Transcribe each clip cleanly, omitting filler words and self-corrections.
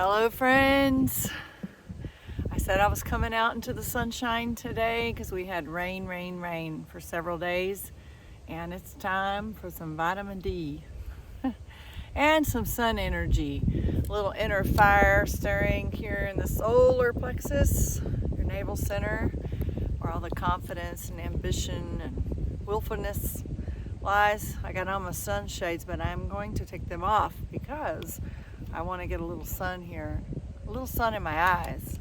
Hello friends. I said I was coming out into the sunshine today because we had rain for several days, and it's time for some vitamin D and some sun energy. A little inner fire stirring here in the solar plexus, your navel center, where all the confidence and ambition and willfulness lies. I got on my sunshades, but I'm going to take them off because I want to get a little sun here, a little sun in my eyes.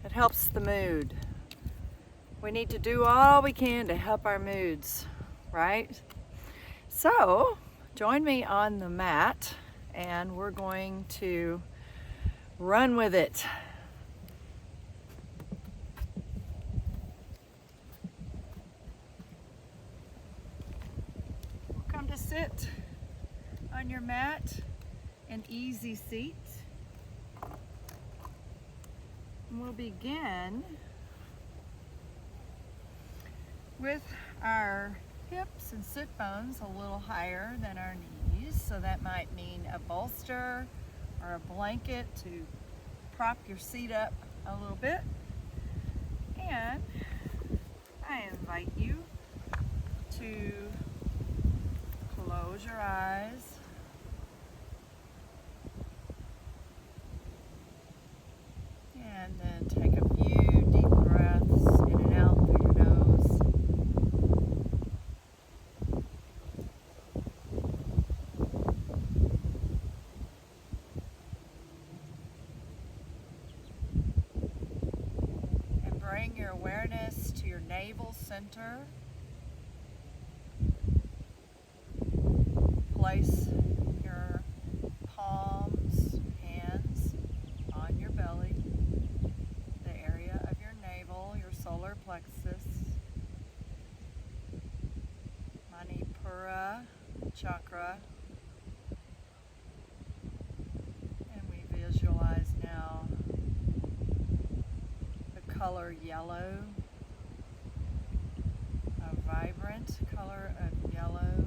It helps the mood. We need to do all we can to help our moods, right? So join me on the mat and we're going to run with it. Come to sit on your mat, an easy seat. And we'll begin with our hips and sit bones a little higher than our knees. So that might mean a bolster or a blanket to prop your seat up a little bit. And I invite you to close your eyes. And then take a few deep breaths in and out through your nose. And bring your awareness to your navel center. Place your palms, hands on your belly. Solar plexus, Manipura chakra, and we visualize now the color yellow, a vibrant color of yellow,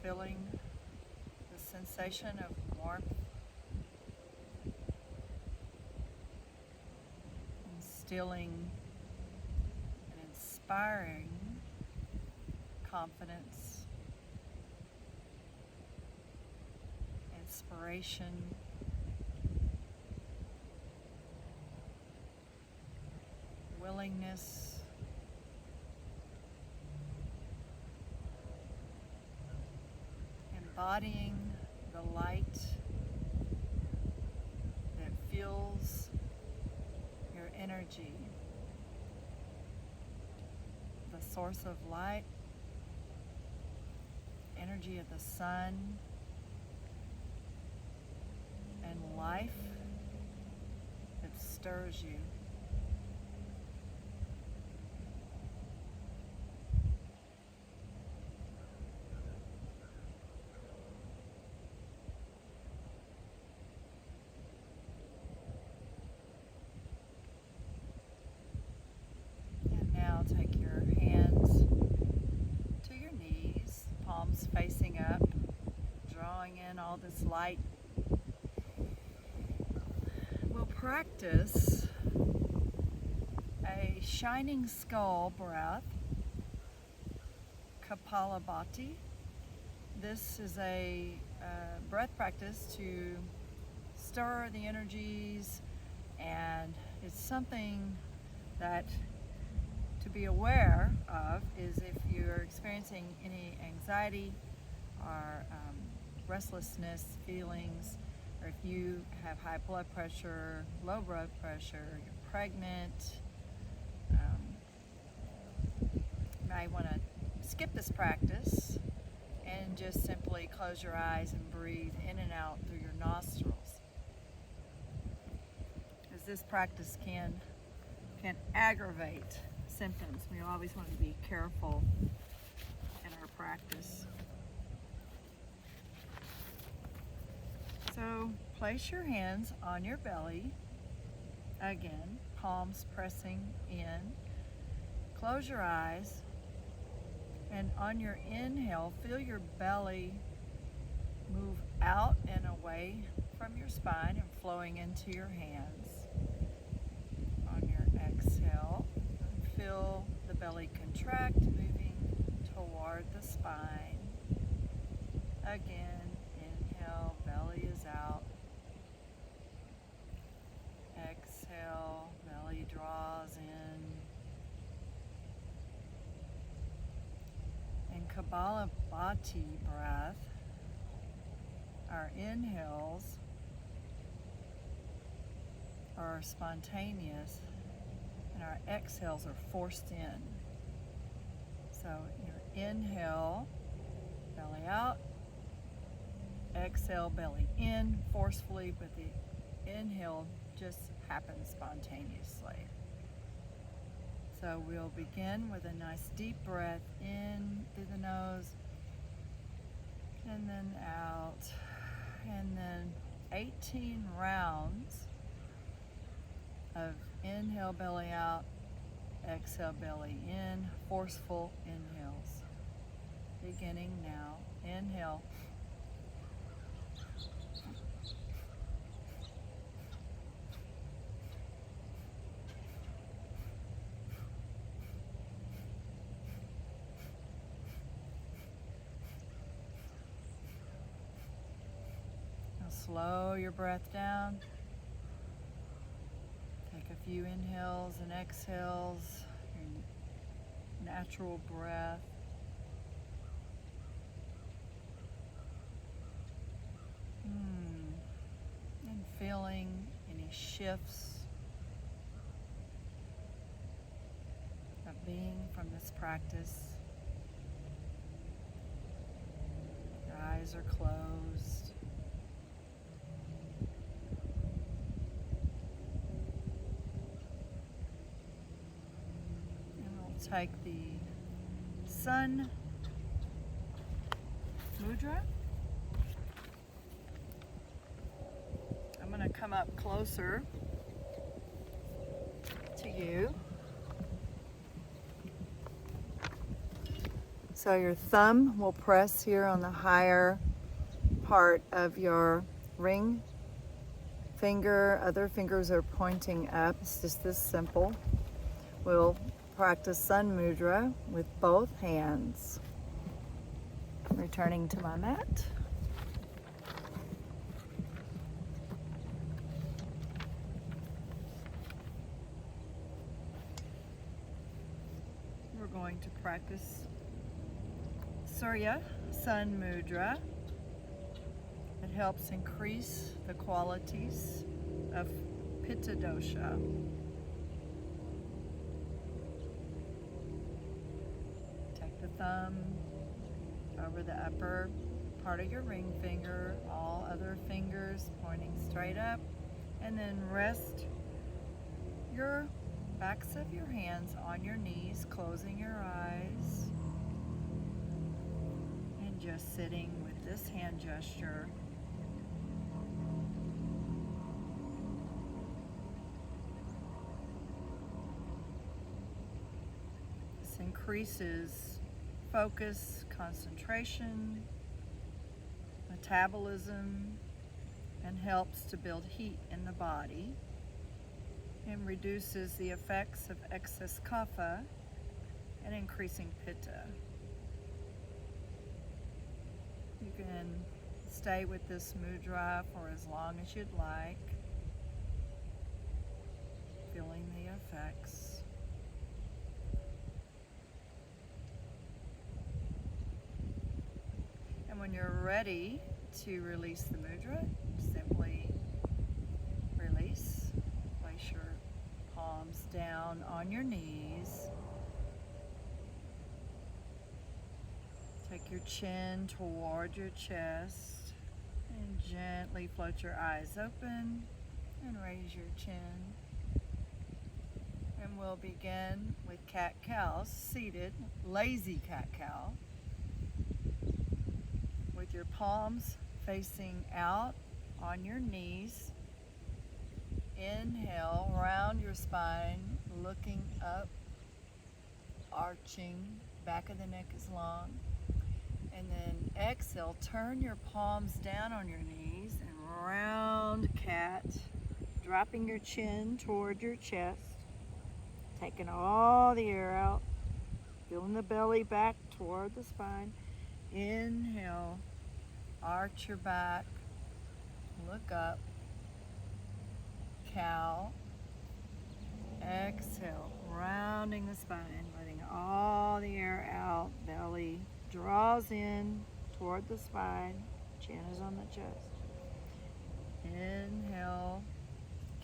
feeling the sensation of warmth, instilling and inspiring confidence, inspiration, willingness, embodying the light that fuels energy, the source of light, energy of the sun, and life that stirs you. Take your hands to your knees, palms facing up, drawing in all this light. We'll practice a shining skull breath, Kapalabhati. This is a breath practice to stir the energies, and it's something that to be aware of is if you're experiencing any anxiety or restlessness feelings, or if you have high blood pressure, low blood pressure, you're pregnant, you might want to skip this practice and just simply close your eyes and breathe in and out through your nostrils, as this practice can aggravate symptoms. We always want to be careful in our practice. So place your hands on your belly, again, palms pressing in. Close your eyes, and on your inhale, feel your belly move out and away from your spine and flowing into your hands. On your exhale, feel the belly contract, moving toward the spine. Again, inhale, belly is out. Exhale, belly draws in. In Kapalabhati breath, our inhales are spontaneous and our exhales are forced in. So your inhale, belly out. Exhale, belly in forcefully, but the inhale just happens spontaneously. So we'll begin with a nice deep breath in through the nose and then out, and then 18 rounds of inhale, belly out, exhale, belly in, forceful inhales. Beginning now. Inhale. Now slow your breath down. Take a few inhales and exhales, your natural breath. And feeling any shifts of being from this practice. Your eyes are closed. And we'll take the Sun Mudra. I'm going to come up closer to you. So your thumb will press here on the higher part of your ring finger. Other fingers are pointing up. It's just this simple. We'll practice Sun Mudra with both hands. Returning to my mat. We're going to practice Surya Sun Mudra. It helps increase the qualities of Pitta dosha. Take the thumb over the upper part of your ring finger, all other fingers pointing straight up, and then rest your backs of your hands on your knees, closing your eyes, and just sitting with this hand gesture. This increases focus, concentration, metabolism, and helps to build heat in the body, and reduces the effects of excess Kapha and increasing Pitta. You can stay with this mudra for as long as you'd like, feeling the effects. And when you're ready to release the mudra, simply release. Place your palms down on your knees. Take your chin toward your chest and gently float your eyes open and raise your chin. And we'll begin with cat-cow, seated, lazy cat-cow, with your palms facing out on your knees. Inhale, round your spine, looking up, arching, back of the neck is long. And then exhale, turn your palms down on your knees and round cat, dropping your chin toward your chest, taking all the air out, feeling the belly back toward the spine. Inhale, arch your back, look up, cow. Exhale, rounding the spine, letting all the air out, belly draws in toward the spine, chin is on the chest. Inhale,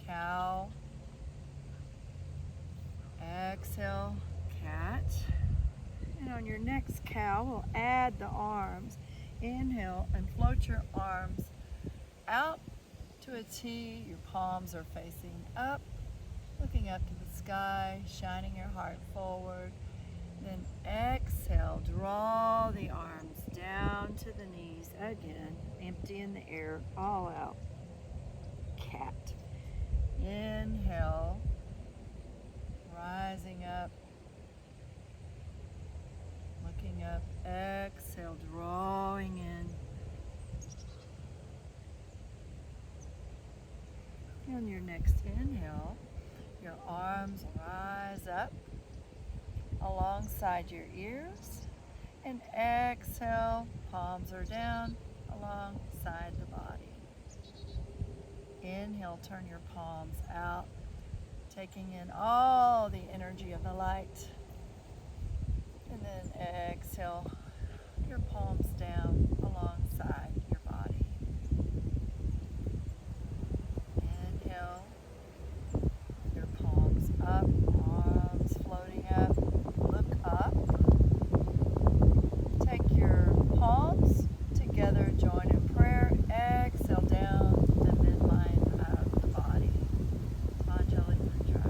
cow. Exhale, cat. And on your next cow, we'll add the arms. Inhale and float your arms out to a T. Your palms are facing up, looking up to the sky, shining your heart forward. Then exhale, draw the arms down to the knees again, emptying the air all out. Cat. Inhale, rising up, looking up. Exhale, drawing in. On your next inhale, your arms rise up alongside your ears, and exhale, palms are down alongside the body. Inhale, turn your palms out, taking in all the energy of the light. And then exhale, your palms down alongside your body. Inhale, your palms up, arms floating up. Look up. Take your palms together, join in prayer. Exhale down the midline of the body. Anjali Mudra.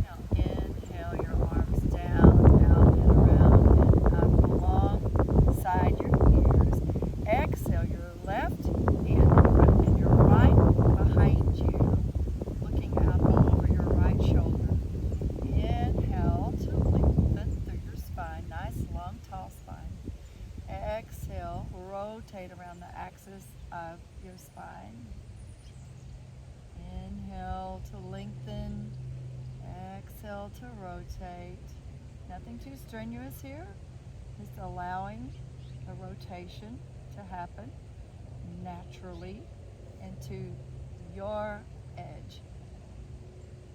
Now inhale your arms down, out and around and up alongside your ears. Exhale your left hand and your right behind you, looking out over your right shoulder. Inhale to lengthen through your spine, nice long tall spine. Exhale, rotate around the axis of your spine. Inhale to lengthen, exhale to rotate. Nothing too strenuous here, just allowing the rotation to happen naturally into your edge.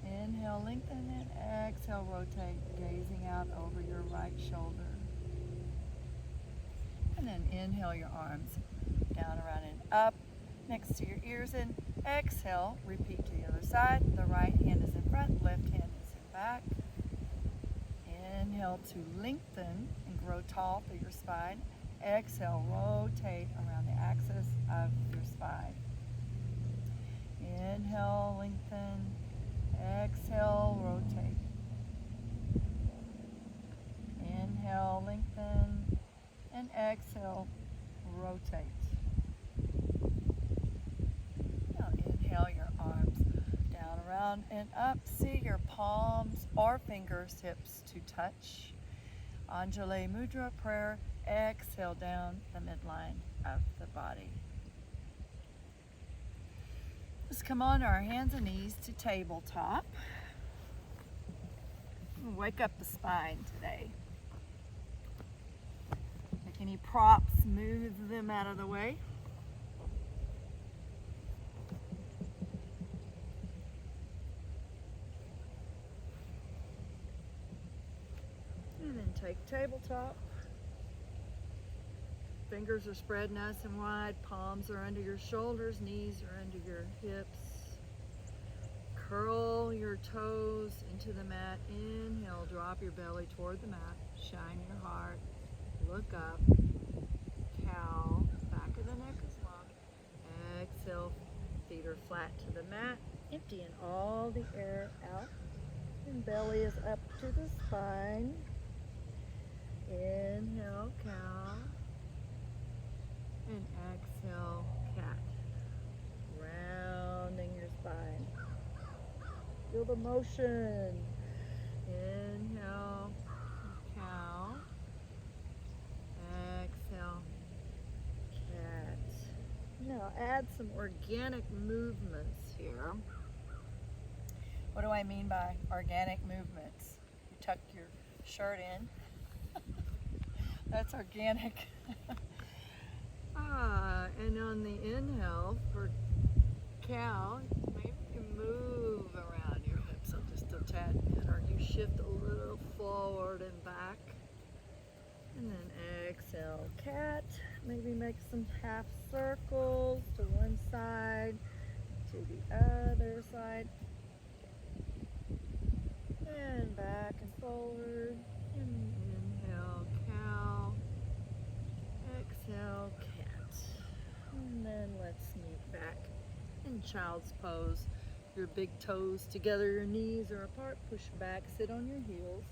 Inhale, lengthen, and exhale, rotate, gazing out over your right shoulder. And then inhale your arms down, around, and up next to your ears, and exhale, repeat to the other side. The right hand is in front, left hand is in back. Inhale to lengthen and grow tall through your spine. Exhale, rotate around the axis of your spine. Inhale, lengthen. Exhale, rotate. Inhale, lengthen. And exhale, rotate. Now inhale your arms down, around, and up. See your palms or fingertips to touch. Anjali Mudra prayer. Exhale down the midline of the body. Let's come on our hands and knees to tabletop. Wake up the spine today. Make any props, move them out of the way. And then take tabletop. Fingers are spread nice and wide, palms are under your shoulders, knees are under your hips. Curl your toes into the mat. Inhale, drop your belly toward the mat. Shine your heart. Look up. Cow. Back of the neck is long. Exhale, feet are flat to the mat. Emptying all the air out. And belly is up to the spine. Inhale, cow. And exhale, cat. Rounding your spine. Feel the motion. Inhale, cow. add some organic movements here. What do I mean by organic movements? You tuck your shirt in. That's organic. And on the inhale for cow, maybe you move around your hips just a tad bit, or you shift a little forward and back. And then exhale, cat. Maybe make some half circles to one side, to the other side. And back and forward. And inhale, cow. Exhale, cat. And then let's meet back in child's pose. Your big toes together, your knees are apart. Push back, sit on your heels.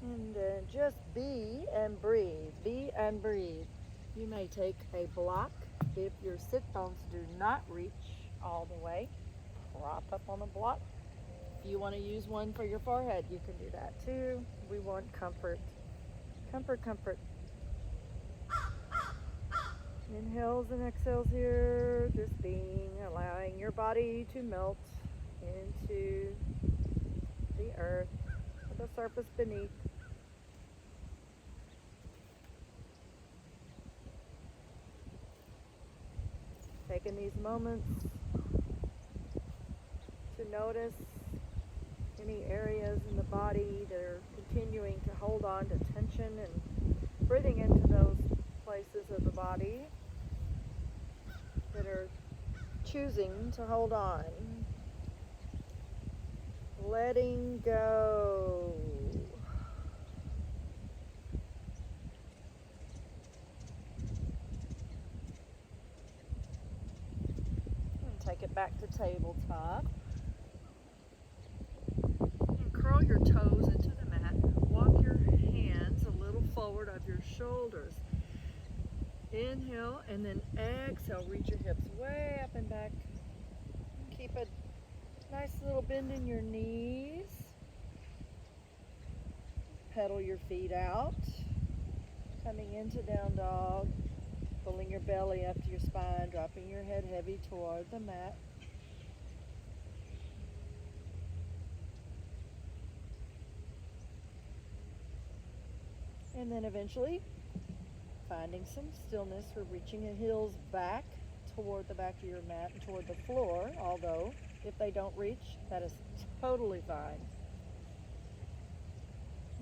And then just be and breathe. Be and breathe. You may take a block if your sit bones do not reach all the way. Prop up on a block. If you want to use one for your forehead, you can do that too. We want comfort. Comfort, comfort. Inhales and exhales here. Just being, allowing your body to melt into the earth, the surface beneath. Taking these moments to notice any areas in the body that are continuing to hold on to tension, and breathing into those places of the body that are choosing to hold on. Letting go. And take it back to tabletop. And curl your toes into the mat. Walk your hands a little forward of your shoulders. Inhale and then exhale. Reach your hips way up and back. Keep a nice little bend in your knees. Pedal your feet out. Coming into down dog. Pulling your belly up to your spine. Dropping your head heavy toward the mat. And then eventually finding some stillness for reaching your heels back toward the back of your mat and toward the floor, although if they don't reach, that is totally fine.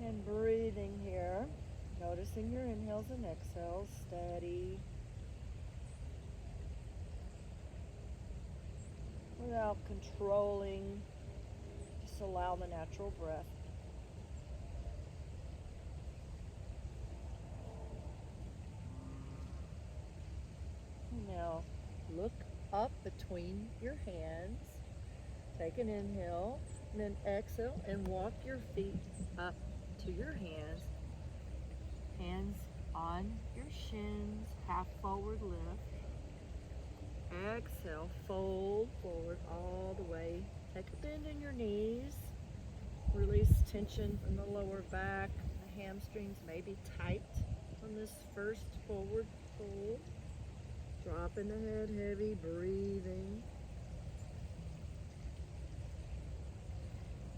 And breathing here, noticing your inhales and exhales, steady. Without controlling, just allow the natural breath. Now, look up between your hands. Take an inhale, and then exhale, and walk your feet up to your hands. Hands on your shins, half forward lift. Exhale, fold forward all the way. Take a bend in your knees. Release tension from the lower back. The hamstrings may be tight on this first forward fold. Dropping the head heavy, breathing.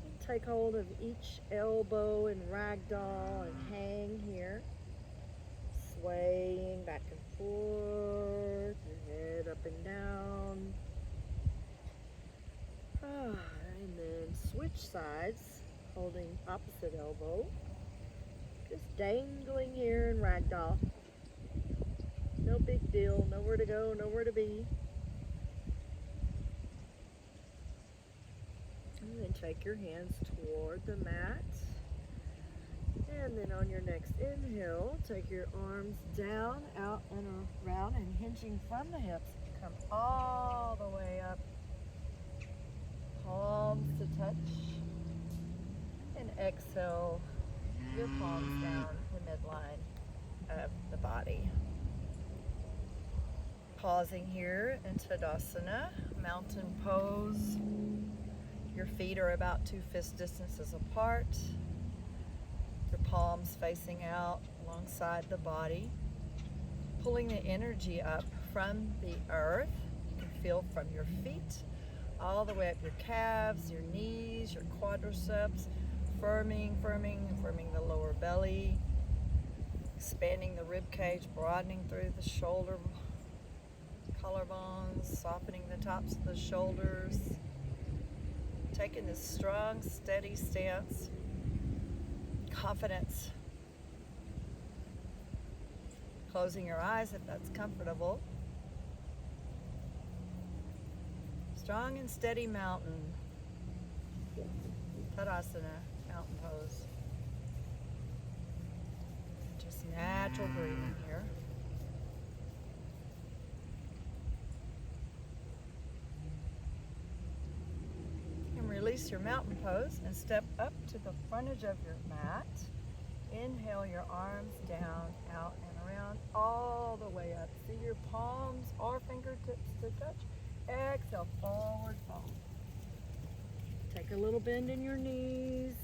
And take hold of each elbow and ragdoll and hang here. Swaying back and forth, your head up and down. And then switch sides, holding opposite elbow. Just dangling here in ragdoll. No big deal, nowhere to go, nowhere to be. And then take your hands toward the mat. And then on your next inhale, take your arms down, out, and around, and hinging from the hips. Come all the way up. Palms to touch. And exhale your palms down the midline of the body. Pausing here in Tadasana, mountain pose. Your feet are about 2 fist distances apart. Your palms facing out alongside the body. Pulling the energy up from the earth. You can feel from your feet all the way up your calves, your knees, your quadriceps, firming the lower belly, expanding the rib cage, broadening through the shoulder collarbones, softening the tops of the shoulders, taking this strong, steady stance, confidence, closing your eyes if that's comfortable. Strong and steady mountain, Tadasana, mountain pose. Just natural breathing here. And release your mountain pose and step up to the frontage of your mat. Inhale your arms down, out and around, all the way up. See your palms or fingertips to touch. Exhale, forward fold. Take a little bend in your knees.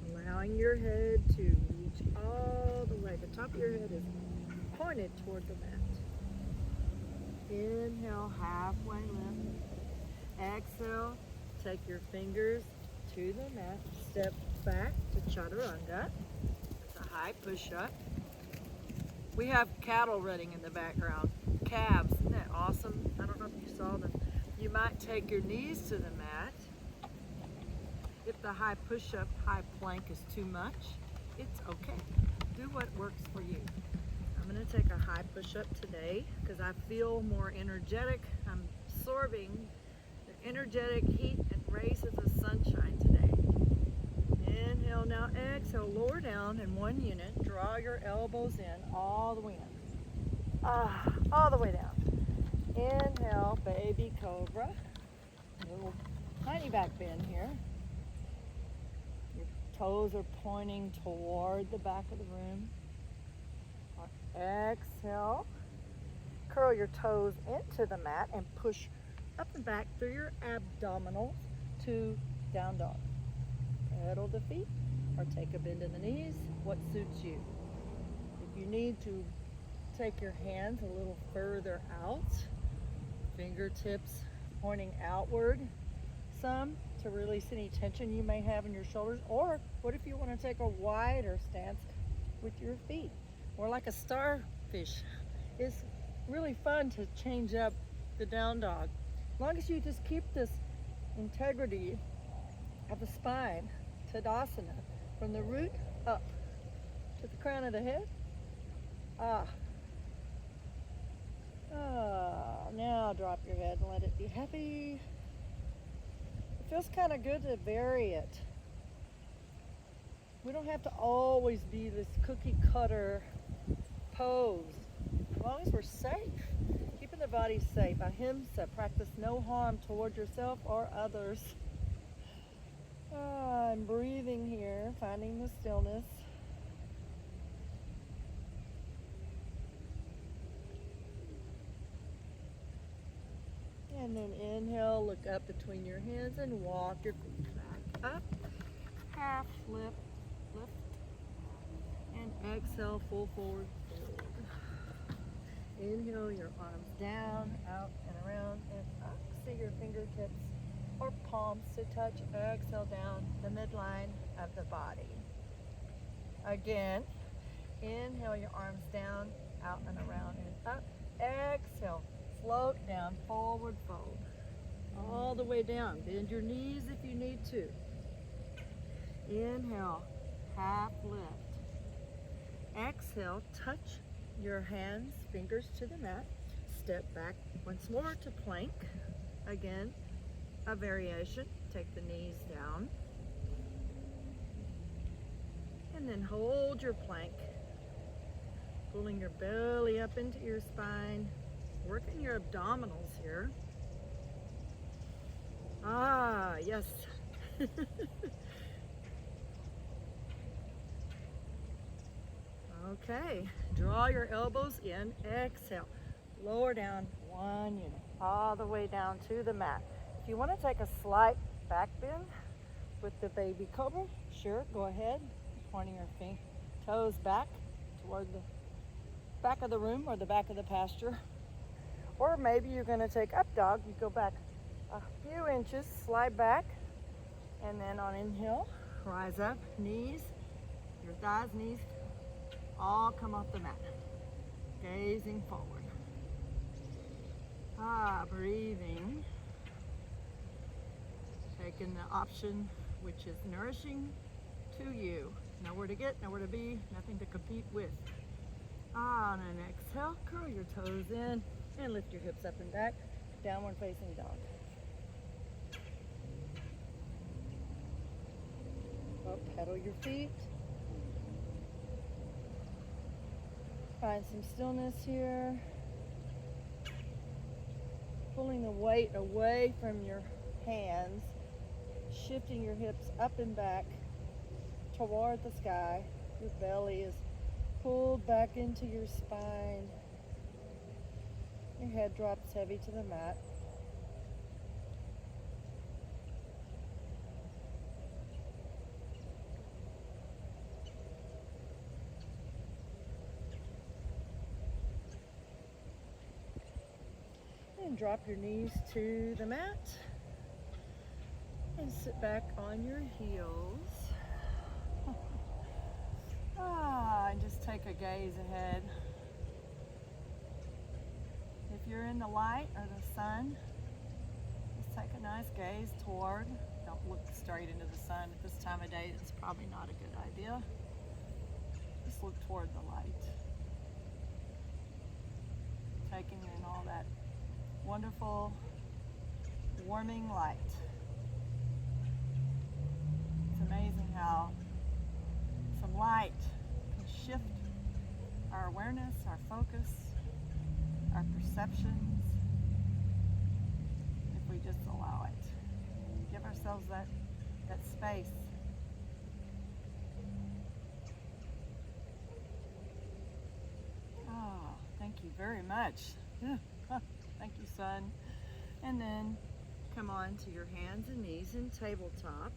Allowing your head to reach all the way. The top of your head is pointed toward the mat. Inhale, halfway lift. Exhale, take your fingers to the mat. Step back to Chaturanga. It's a high push-up. We have cattle running in the background. Calves, isn't that awesome? I don't know if you saw them. You might take your knees to the mat. If the high push-up, high plank is too much, it's okay. Do what works for you. I'm gonna take a high push-up today because I feel more energetic. I'm absorbing the energetic heat and rays of the sunshine today. Inhale now, exhale, lower down in one unit. Draw your elbows in, all the way in. All the way down. Inhale, baby cobra. Little tiny back bend here. Your toes are pointing toward the back of the room. Exhale. Curl your toes into the mat and push up and back through your abdominals to down dog. Pedal the feet or take a bend in the knees, what suits you. If you need to take your hands a little further out, fingertips pointing outward some to release any tension you may have in your shoulders, or what if you want to take a wider stance with your feet, or like a starfish. It's really fun to change up the down dog. As long as you just keep this integrity of the spine, Tadasana, from the root up to the crown of the head. Now drop your head and let it be heavy. It feels kind of good to vary it. We don't have to always be this cookie cutter pose. As long as we're safe, keeping the body safe. Ahimsa, practice no harm toward yourself or others. I'm breathing here, finding the stillness. And then inhale, look up between your hands and walk your feet back up. Half lift, lift. And exhale, full forward fold. Inhale your arms down, out and around and up. See your fingertips or palms to touch. Exhale down the midline of the body. Again, inhale your arms down, out and around and up. Exhale, float down, forward fold. All the way down. Bend your knees if you need to. Inhale, half lift. Exhale, touch your hands, fingers to the mat. Step back once more to plank. Again, a variation. Take the knees down. And then hold your plank. Pulling your belly up into your spine. Working your abdominals here. Yes. Okay, draw your elbows in, exhale. Lower down one unit, all the way down to the mat. If you want to take a slight back bend with the baby cobra, sure, go ahead. Pointing your toes back toward the back of the room or the back of the pasture. Or maybe you're going to take up dog. You go back a few inches, slide back, and then on inhale, rise up, knees, your thighs, knees, all come off the mat. Gazing forward. Breathing. Taking the option which is nourishing to you. Nowhere to get, nowhere to be, nothing to compete with. On an exhale, curl your toes in and lift your hips up and back. Downward facing dog. Pedal your feet. Find some stillness here. Pulling the weight away from your hands. Shifting your hips up and back toward the sky. Your belly is pulled back into your spine. Your head drops heavy to the mat. And drop your knees to the mat. And sit back on your heels. And just take a gaze ahead. If you're in the light or the sun, just take a nice gaze toward. Don't look straight into the sun at this time of day. It's probably not a good idea. Just look toward the light. Taking in all that wonderful, warming light. It's amazing how some light can shift our awareness, our focus, our perceptions, if we just allow it. Give ourselves that space. Oh, thank you very much. Thank you, son. And then come on to your hands and knees in tabletop.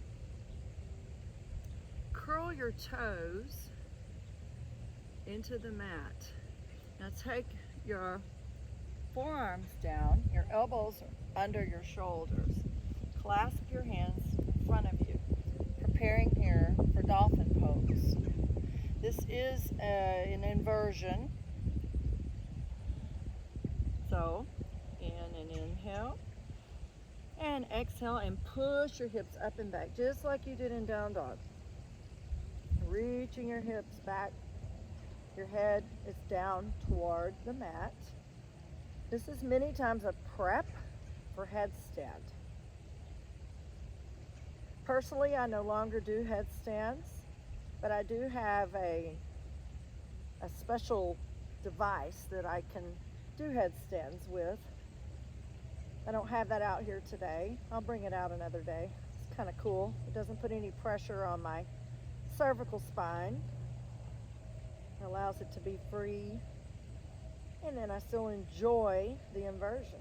Curl your toes into the mat. Now take your forearms down, your elbows under your shoulders. Clasp your hands in front of you, preparing here for dolphin pose. This is an inversion. So, in and inhale, and exhale, and push your hips up and back, just like you did in down dog. Reaching your hips back, your head is down toward the mat. This is many times a prep for headstand. Personally, I no longer do headstands, but I do have a special device that I can do headstands with. I don't have that out here today. I'll bring it out another day. It's kind of cool. It doesn't put any pressure on my cervical spine. It allows it to be free. And then I still enjoy the inversion.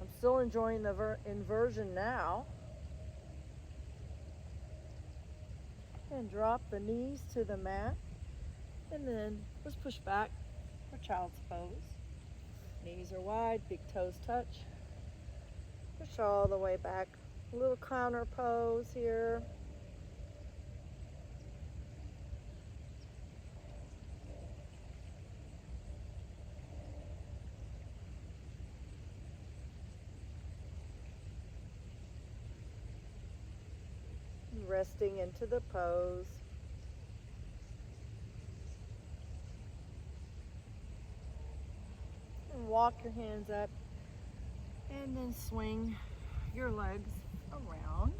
I'm still enjoying the inversion now. And drop the knees to the mat. And then let's push back for child's pose. Knees are wide, big toes touch. Push all the way back. A little counter pose here. Resting into the pose. And walk your hands up and then swing your legs around.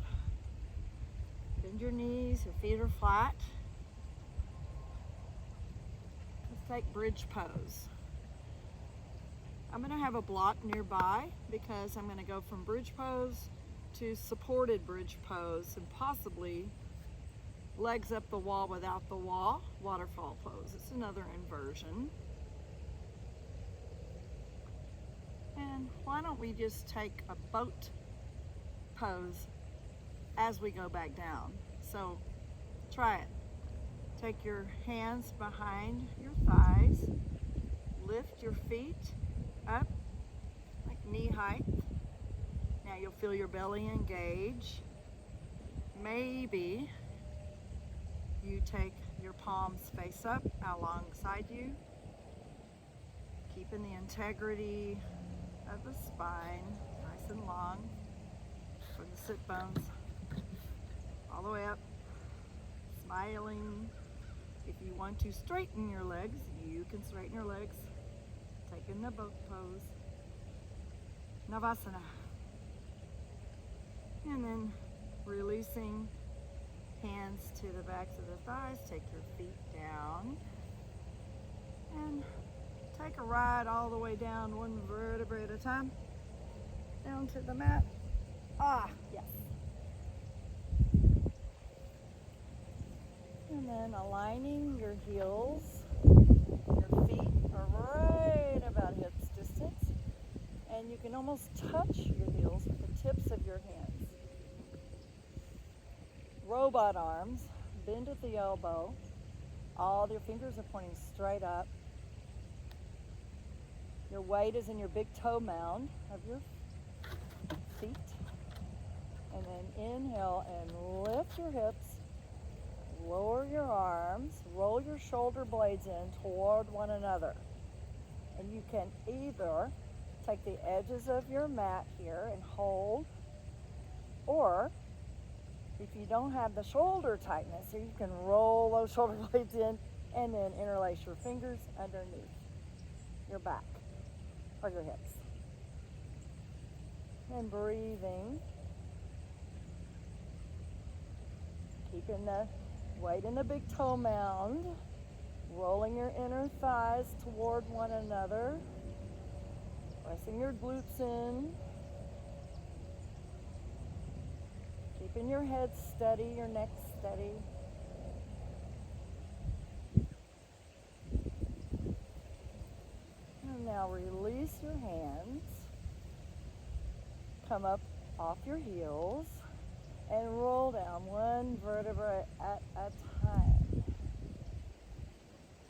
Bend your knees, your feet are flat. Let's take bridge pose. I'm going to have a block nearby because I'm going to go from bridge pose to supported bridge pose and possibly legs up the wall without the wall, waterfall pose. It's another inversion. And why don't we just take a boat pose as we go back down. So try it. Take your hands behind your thighs lift your feet up like knee height. Now you'll feel your belly engage. Maybe you take your palms face up alongside you, keeping the integrity of the spine nice and long from the sit bones all the way up, smiling. If you want to straighten your legs, you can straighten your legs, taking the boat pose, Navasana. And then releasing hands to the backs of the thighs, take your feet down and take a ride all the way down, one vertebrae at a time, down to the mat. Yes. And then aligning your heels, your feet are right about hips distance, and you can almost touch your heels with the tips of your hands. Robot arms, bend at the elbow. All your fingers are pointing straight up. Your weight is in your big toe mound of your feet. And then inhale and lift your hips. Lower your arms. Roll your shoulder blades in toward one another. And you can either take the edges of your mat here and hold, or if you don't have the shoulder tightness, you can roll those shoulder blades in and then interlace your fingers underneath your back or your hips. And breathing, keeping the weight in the big toe mound, rolling your inner thighs toward one another, pressing your glutes in, keeping your head steady, your neck steady. And now release your hands. Come up off your heels and roll down one vertebra at a time.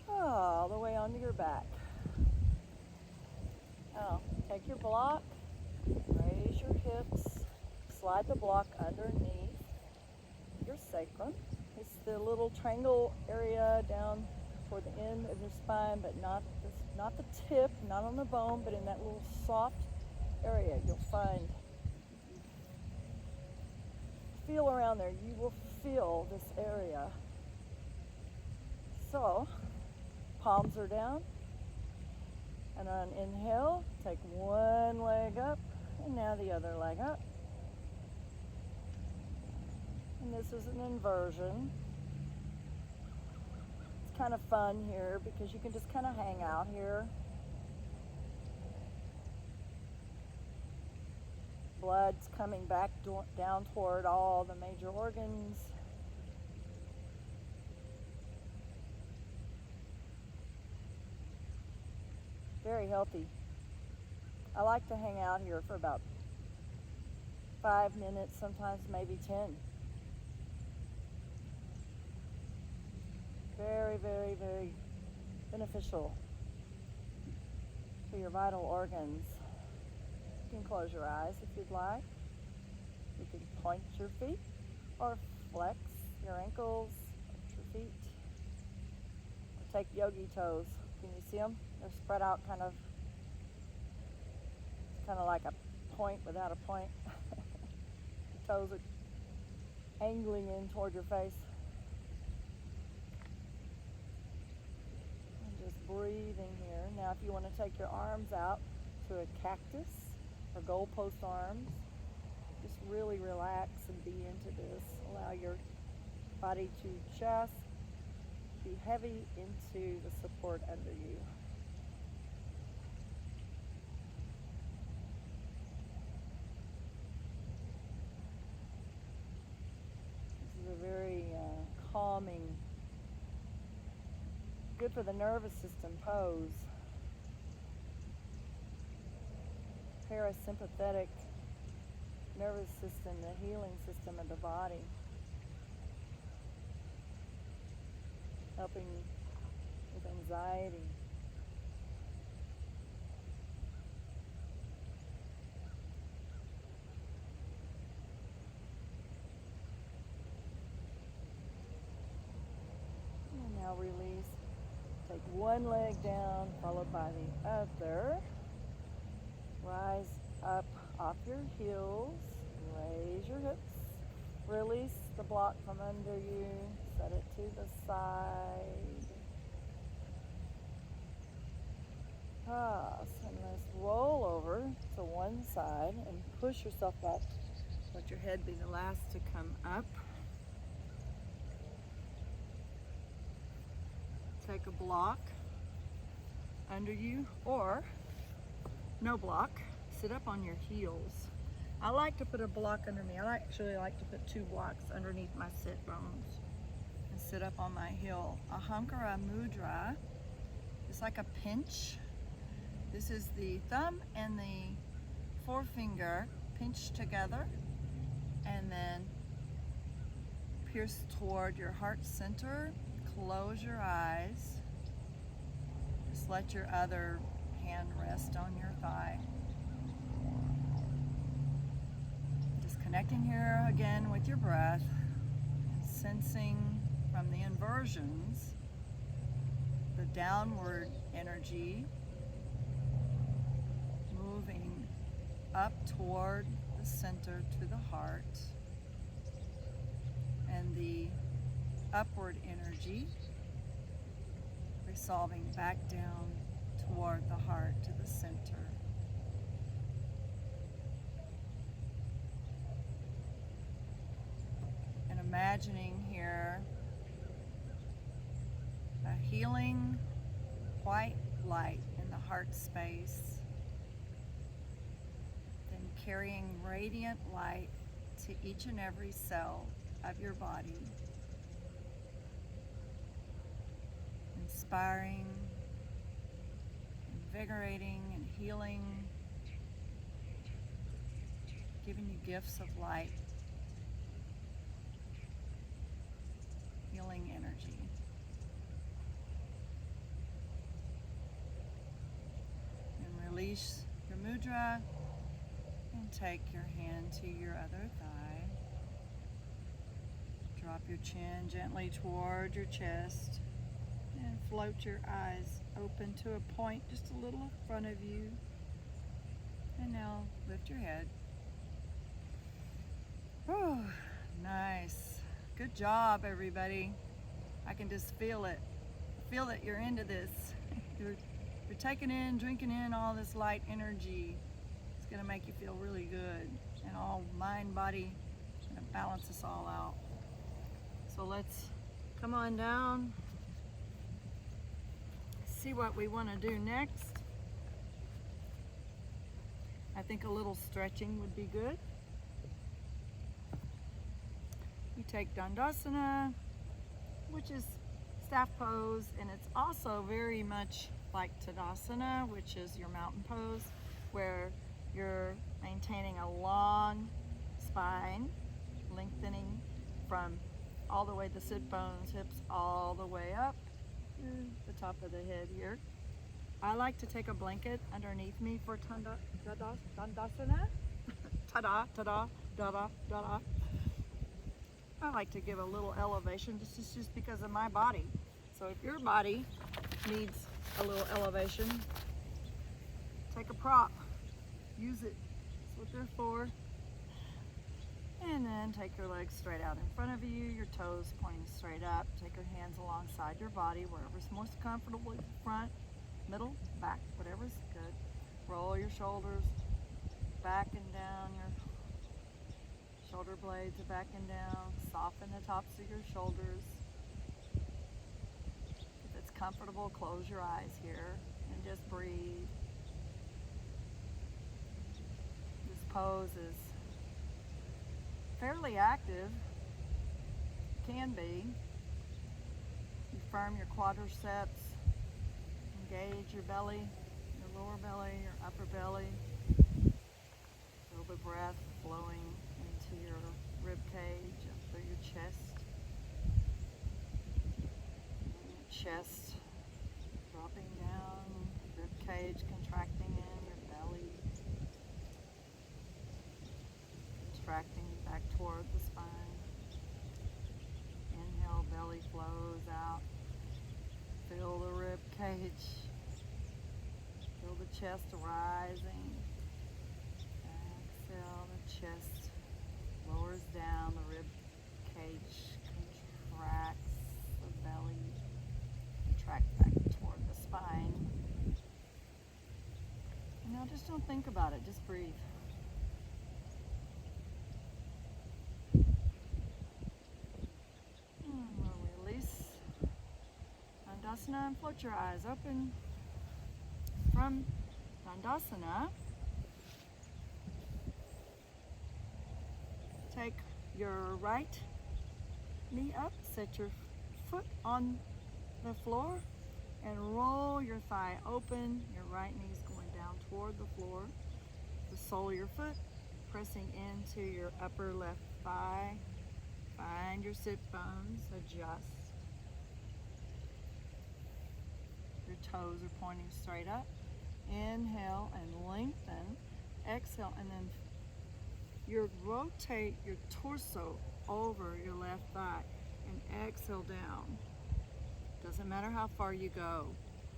All the way onto your back. Now, take your block, raise your hips, slide the block underneath your sacrum. It's the little triangle area down toward the end of your spine, but not the tip, not on the bone, but in that little soft area. You'll feel around there. You will feel this area. So, palms are down. And on inhale, take one leg up, and now the other leg up. And this is an inversion. It's kind of fun here because you can just kind of hang out here. Blood's coming back down toward all the major organs. Very healthy. I like to hang out here for about 5 minutes, sometimes maybe 10. Very, very, very beneficial to your vital organs. You can close your eyes if you'd like. You can point your feet or flex your ankles, flex your feet. Or take yogi toes. Can you see them? They're spread out kind of like a point without a point. The toes are angling in toward your face. And just breathing here. Now if you want to take your arms out to a cactus or goalpost arms, just really relax and be into this. Allow your body to just be heavy into the support under you. This is a very calming, good for the nervous system pose. Parasympathetic nervous system, the healing system of the body. Helping with anxiety. one leg down, followed by the other. Rise up off your heels, raise your hips, release the block from under you, set it to the side. Pause, and let's roll over to one side and push yourself back. Let your head be the last to come up. Take a block under you, or no block. Sit up on your heels. I like to put a block under me. I actually like to put 2 blocks underneath my sit bones and sit up on my heel. Ahankara Mudra is like a pinch. This is the thumb and the forefinger pinched together, and then pierce toward your heart center. Close your eyes. Just let your other hand rest on your thigh. Just connecting here again with your breath, sensing from the inversions the downward energy moving up toward the center to the heart, and the upward energy resolving back down toward the heart to the center. And imagining here a healing white light in the heart space, then carrying radiant light to each and every cell of your body, inspiring, invigorating, and healing, giving you gifts of light, healing energy. And release your mudra and take your hand to your other thigh. Drop your chin gently toward your chest and float your eyes open to a point just a little in front of you. And now lift your head. Oh, nice. Good job, everybody. I can just feel it. Feel that you're into this. You're taking in, drinking in all this light energy. It's going to make you feel really good. And all mind, body, going to balance us all out. So let's come on down. See what we want to do next. I think a little stretching would be good. You take Dandasana, which is staff pose, and it's also very much like Tadasana, which is your mountain pose, where you're maintaining a long spine, lengthening from all the way the sit bones, hips, all the way up to the top of the head here. I like to take a blanket underneath me for Dandasana. Tada, tada, da-da, da-da. I like to give a little elevation. This is just because of my body. So if your body needs a little elevation, take a prop, use it. That's what they're for. And then take your legs straight out in front of you, your toes pointing straight up. Take your hands alongside your body, wherever's most comfortable, front, middle, back, whatever's good. Roll your shoulders back and down, your shoulder blades are back and down. Soften the tops of your shoulders. If it's comfortable, close your eyes here and just breathe. This pose is fairly active, can be. You firm your quadriceps, engage your belly, your lower belly, your upper belly. Feel the breath flowing into your rib cage, up through your chest. And your chest dropping down, rib cage contracting in, your belly contracting back toward the spine. Inhale, belly flows out. Feel the rib cage chest rising. Exhale, the chest lowers down, the rib cage contracts, the belly contracts back toward the spine. And now just don't think about it, just breathe. We'll release Dandasana and float your eyes open. From Dandasana, take your right knee up, set your foot on the floor, and roll your thigh open. Your right knee is going down toward the floor. The sole of your foot pressing into your upper left thigh. Find your sit bones, adjust. Your toes are pointing straight up. Inhale and lengthen. Exhale, and then you rotate your torso over your left thigh and exhale down. Doesn't matter how far you go.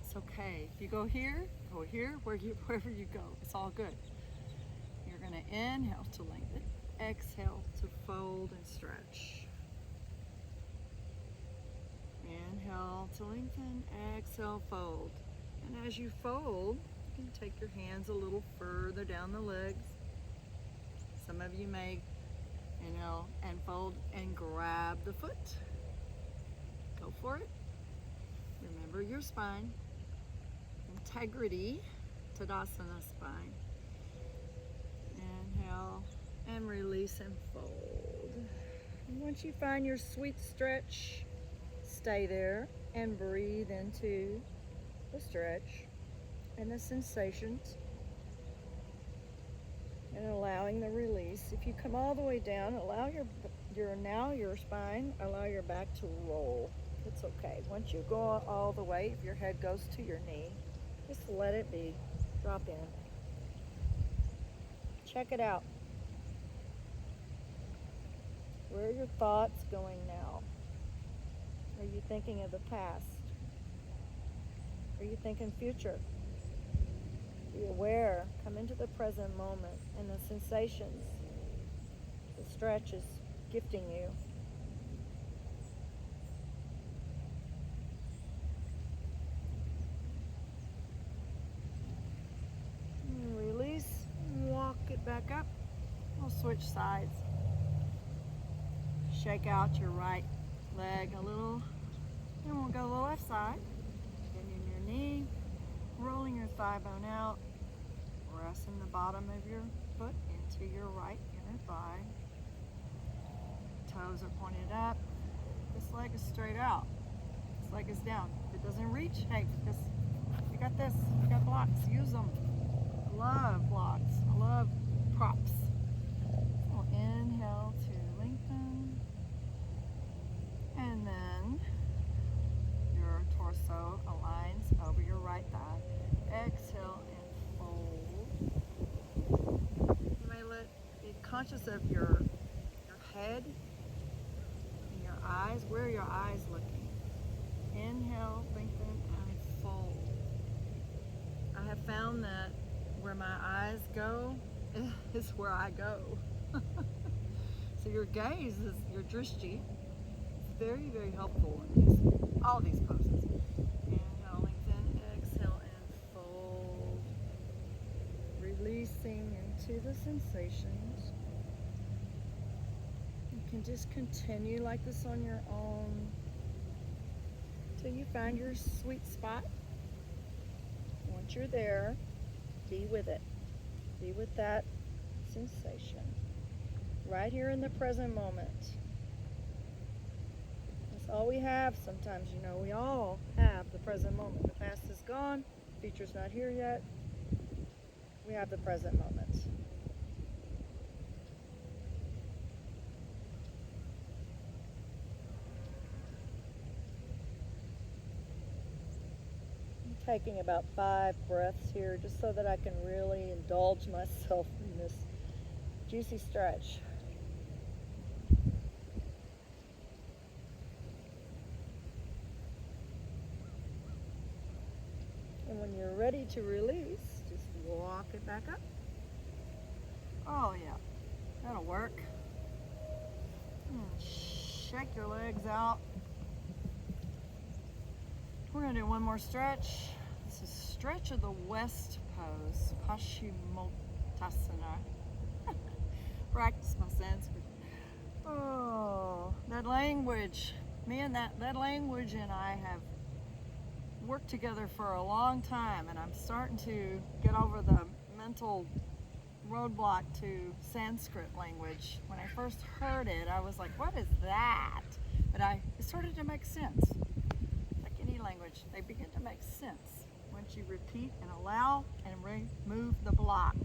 It's okay. If you go here, wherever you go. It's all good. You're going to inhale to lengthen. Exhale to fold and stretch. Inhale to lengthen. Exhale, fold. And as you fold, you can take your hands a little further down the legs. Some of you may inhale and fold and grab the foot. Go for it. Remember your spine. Integrity, Tadasana spine. Inhale and release and fold. And once you find your sweet stretch, stay there and breathe into the stretch and the sensations and allowing the release. If you come all the way down, allow your spine, allow your back to roll. It's okay. Once you go all the way, if your head goes to your knee, just let it be. Drop in. Check it out. Where are your thoughts going now? Are you thinking of the past? Are you thinking future? Be aware. Come into the present moment and the sensations. The stretch is gifting you. Release. Walk it back up. We'll switch sides. Shake out your right leg a little. Then we'll go to the left side. Bending your knee, rolling your thigh bone out, pressing the bottom of your foot into your right inner thigh. Toes are pointed up. This leg is straight out. This leg is down. If it doesn't reach, hey, you got this. You got blocks. Use them. I love blocks. I love props. We'll inhale to lengthen. And then your torso aligns over your right thigh. Exhale and fold. You may be conscious of your head and your eyes. Where are your eyes looking? Inhale, lengthen, and fold. I have found that where my eyes go is where I go. So your gaze is your drishti. Very, very helpful in all these poses. Inhale, lengthen, exhale, and fold. Releasing into the sensations. You can just continue like this on your own till you find your sweet spot. Once you're there, be with it. Be with that sensation. Right here in the present moment. All we have sometimes, we all have the present moment. The past is gone, the future's not here yet. We have the present moment. I'm taking about 5 breaths here just so that I can really indulge myself in this juicy stretch. And when you're ready to release, just walk it back up. Oh yeah, that'll work. Shake your legs out. We're gonna do one more stretch. This is stretch of the west pose, Paschimottanasana. Practice my Sanskrit. Oh, that language. That language and I have worked together for a long time, and I'm starting to get over the mental roadblock to Sanskrit language. When I first heard it, I was like, what is that? But it started to make sense. Like any language, they begin to make sense once you repeat and allow and remove the block,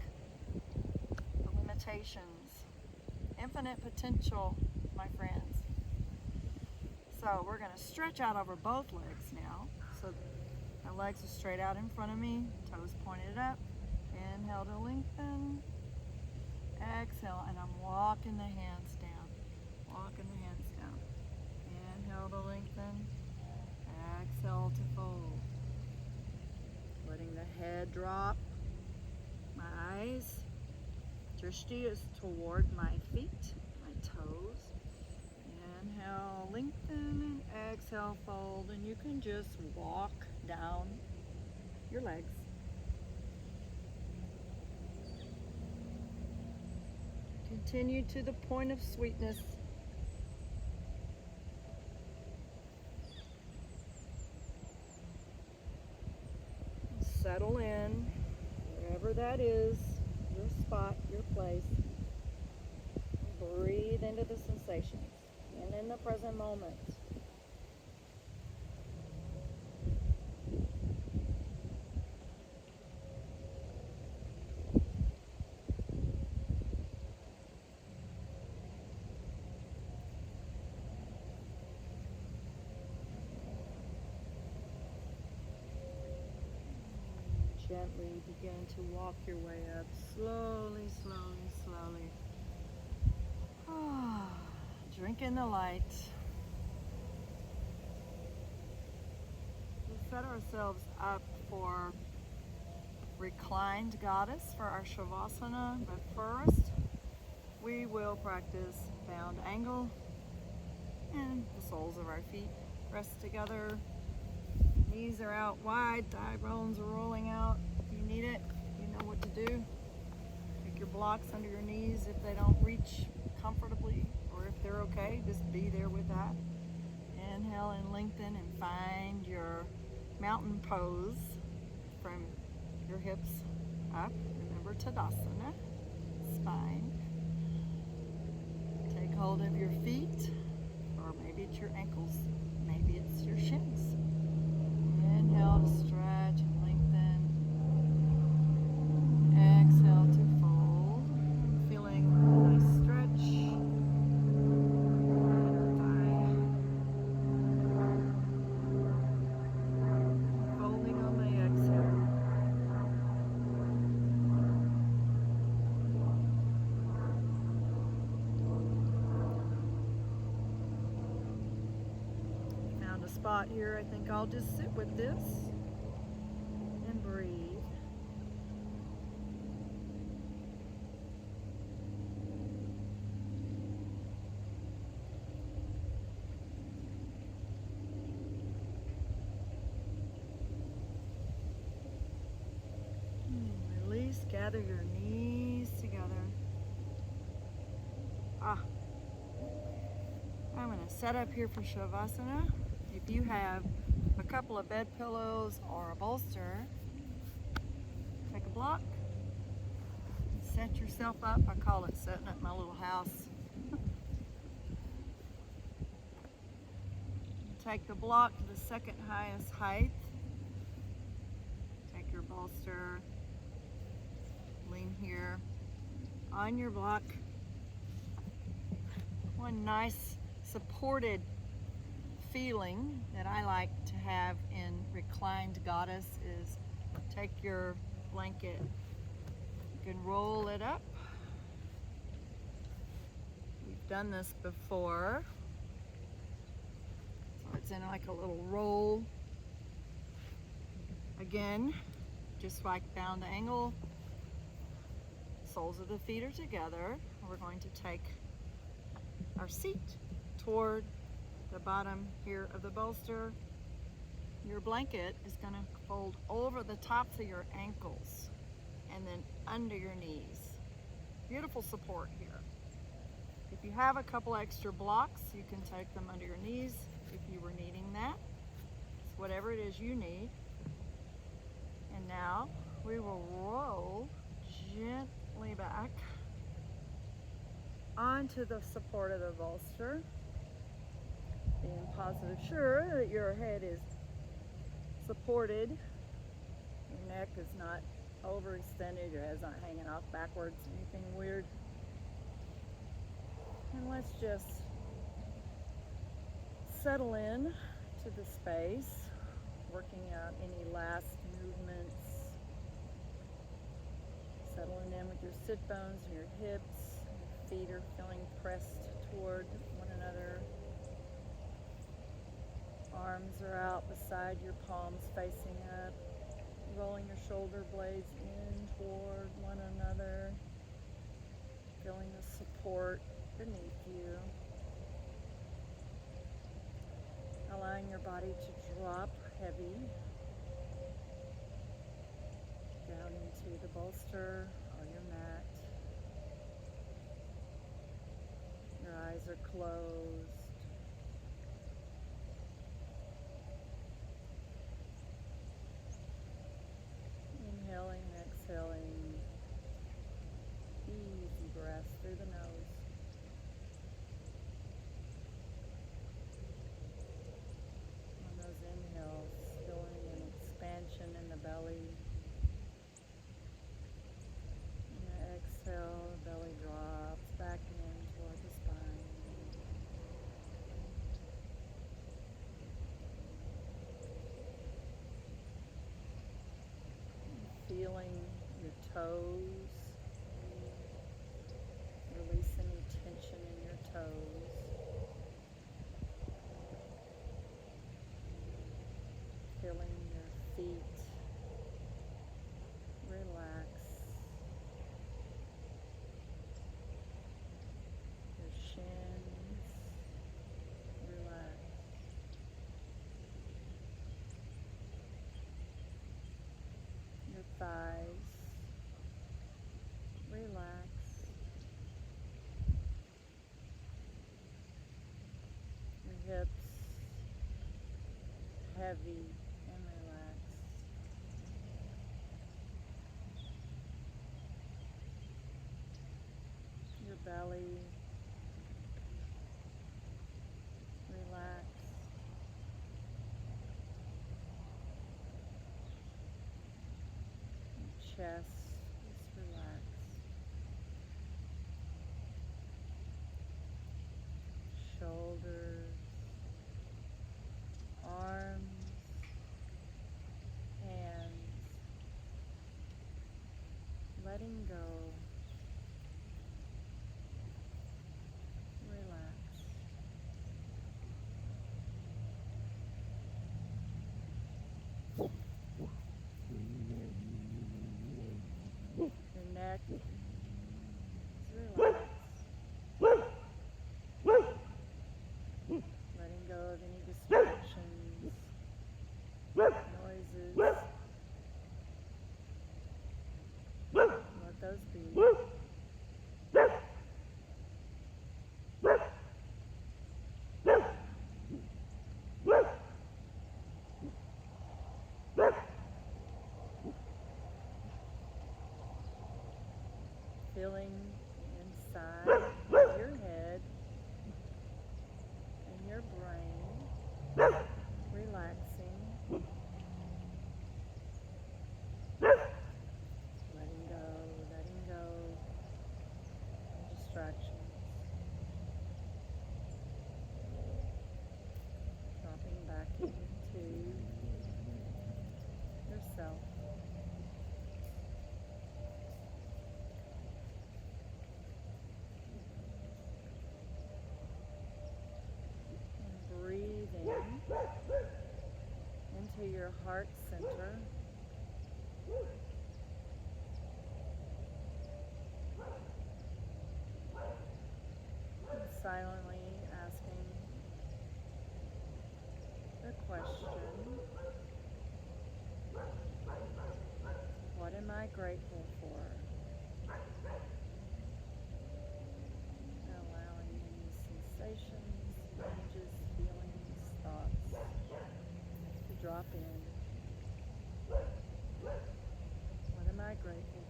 the limitations, infinite potential, my friends. So we're going to stretch out over both legs now. So my legs are straight out in front of me, toes pointed up. Inhale to lengthen. Exhale, and I'm walking the hands down. Walking the hands down. Inhale to lengthen. Exhale to fold. Letting the head drop. My eyes. Drishti is toward my feet, my toes. Inhale, lengthen, and exhale, fold, and you can just walk down your legs. Continue to the point of sweetness. Settle in, wherever that is, your spot, your place. Breathe into the sensations and in the present moment. Gently begin to walk your way up, slowly, slowly, slowly. Drink in the light. We'll set ourselves up for reclined goddess for our Shavasana, but first we will practice bound angle, and the soles of our feet rest together. Knees are out wide, thigh bones are rolling out. If you need it, you know what to do. Take your blocks under your knees if they don't reach comfortably, or if they're okay, just be there with that. Inhale and lengthen and find your mountain pose from your hips up. Remember Tadasana, spine. Take hold of your feet, or maybe it's your ankles, maybe it's your shins. Inhale to stretch and lengthen. Exhale to fold. Feeling a nice stretch. Inner thigh. Folding on the exhale. Found a spot here. I think I'll just sit with this and breathe. Release, gather your knees together. I'm going to set up here for Shavasana. If you have a couple of bed pillows or a bolster, take a block, set yourself up. I call it setting up my little house. Take the block to the second highest height. Take your bolster, lean here on your block. One nice supported feeling that I like to have in reclined goddess is take your blanket, you can roll it up. We've done this before. So it's in like a little roll. Again, just like bound angle, soles of the feet are together. We're going to take our seat toward the bottom here of the bolster. Your blanket is going to fold over the tops of your ankles and then under your knees. Beautiful support here. If you have a couple extra blocks, you can take them under your knees if you were needing that. It's whatever it is you need. And now we will roll gently back onto the support of the bolster, being positive sure that your head is supported, your neck is not overextended, your head's not hanging off backwards, anything weird. And let's just settle in to the space, working out any last movements, settling in with your sit bones and your hips. Your feet are feeling pressed toward one another. Arms are out beside your palms facing up, rolling your shoulder blades in toward one another, feeling the support beneath you, allowing your body to drop heavy down into the bolster or your mat. Your eyes are closed. Inhaling and exhaling, easy breaths through the nose. On those inhales, feeling an expansion in the belly. And the exhale, the belly drops back in toward the spine. Feeling your toes, release any tension in your toes. Feeling your feet relax. Your shins relax. Your thighs relax. Your hips heavy and relaxed. Your belly relaxed. Your chest is relaxed. Shoulders, arms, hands, letting go, relax. Your neck is relaxed. Letting go of any distractions, noises. Let those be. Feeling inside your head and your brain relaxing. Letting go distractions. Dropping back into yourself. And breathing into your heart center. question. What am I grateful for? Allowing any sensations, images, feelings, thoughts to drop in. What am I grateful for?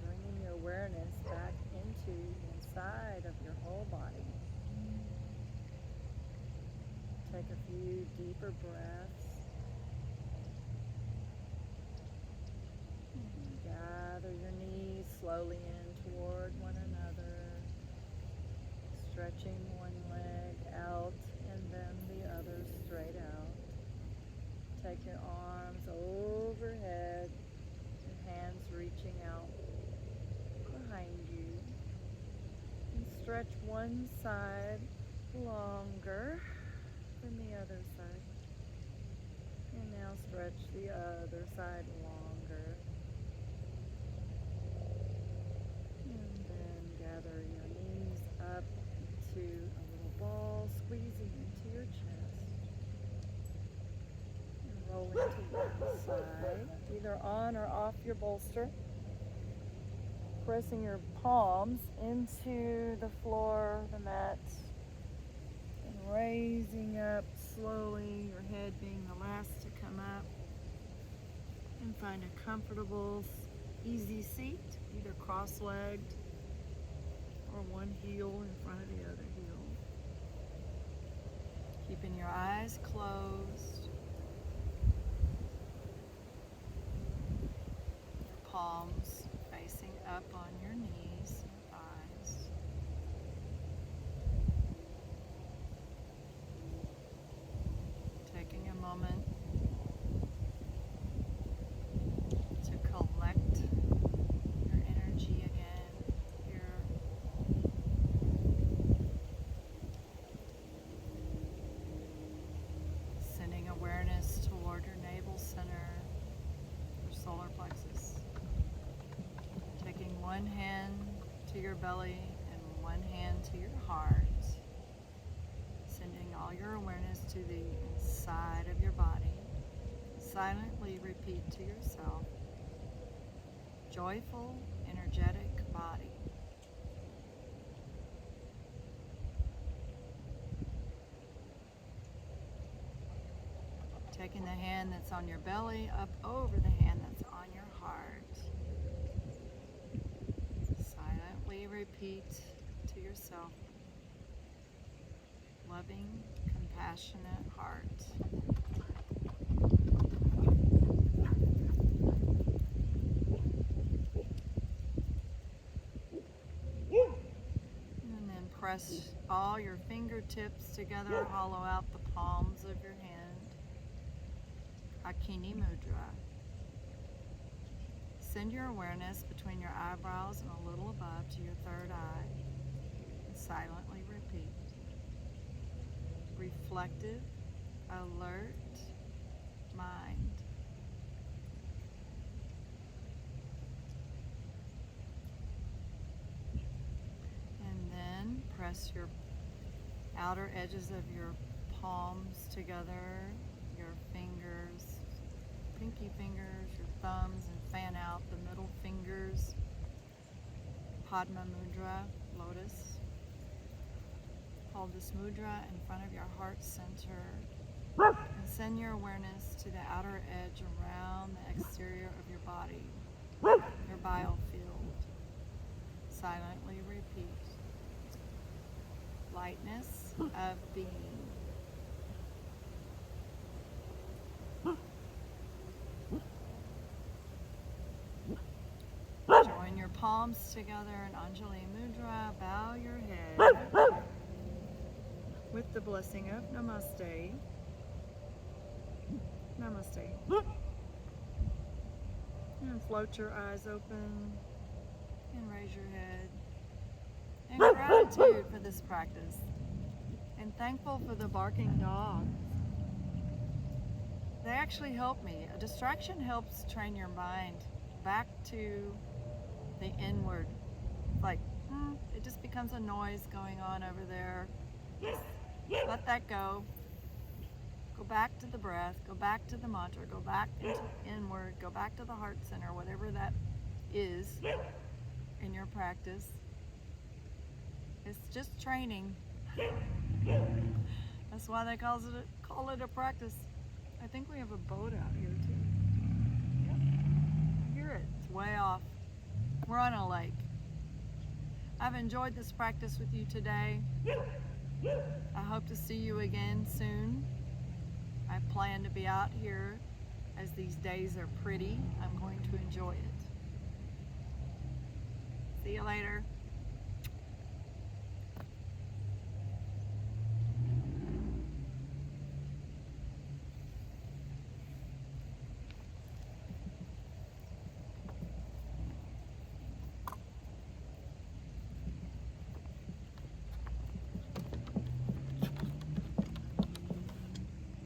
Bringing your awareness back into the inside of your whole body. Take a few deeper breaths. Gather your knees slowly in toward one another, stretching one leg out and then the other straight out. Take your arms overhead, your hands reaching out behind you, and stretch one side longer than the other side. And now stretch the other side longer. And then gather your knees up to a little ball, squeezing into your chest. And roll into one side, either on or off your bolster. Pressing your palms into the floor, the mat, and raising up slowly, your head being the last to come up. And find a comfortable, easy seat, either cross-legged or one heel in front of the other heel. Keeping your eyes closed. Your palms facing up on your knees and thighs. Taking a moment to collect your energy again here. Sending awareness toward your navel center, your solar plexus. Taking one hand to your belly and one hand to your heart. Sending all your awareness to the inside of your body. Silently repeat to yourself, joyful, energetic body. Taking the hand that's on your belly up over the hand that's on your heart. Silently repeat to yourself, loving, compassionate heart. And then press all your fingertips together, hollow out the palms of your hand. Akini Mudra. Send your awareness between your eyebrows and a little above to your third eye. And silently repeat. Reflective, alert mind. And then press your outer edges of your palms together, your fingers, pinky fingers, your thumbs, and fan out the middle fingers. Padma Mudra, lotus. Hold this mudra in front of your heart center and send your awareness to the outer edge around the exterior of your body, your biofield. Silently repeat. Lightness of being. Join your palms together in Anjali Mudra. Bow your head with the blessing of Namaste. Namaste. And float your eyes open and raise your head. And gratitude for this practice. and thankful for the barking dogs. They actually help me. A distraction helps train your mind back to the inward. Like, it just becomes a noise going on over there. Let that go. Go back to the breath, go back to the mantra, go back into inward, go back to the heart center, whatever that is in your practice. It's just training. That's why they call it a practice. I think we have a boat out here too. Yep. I hear it. It's way off. We're on a lake. I've enjoyed this practice with you today. I hope to see you again soon. I plan to be out here as these days are pretty. I'm going to enjoy it. See you later.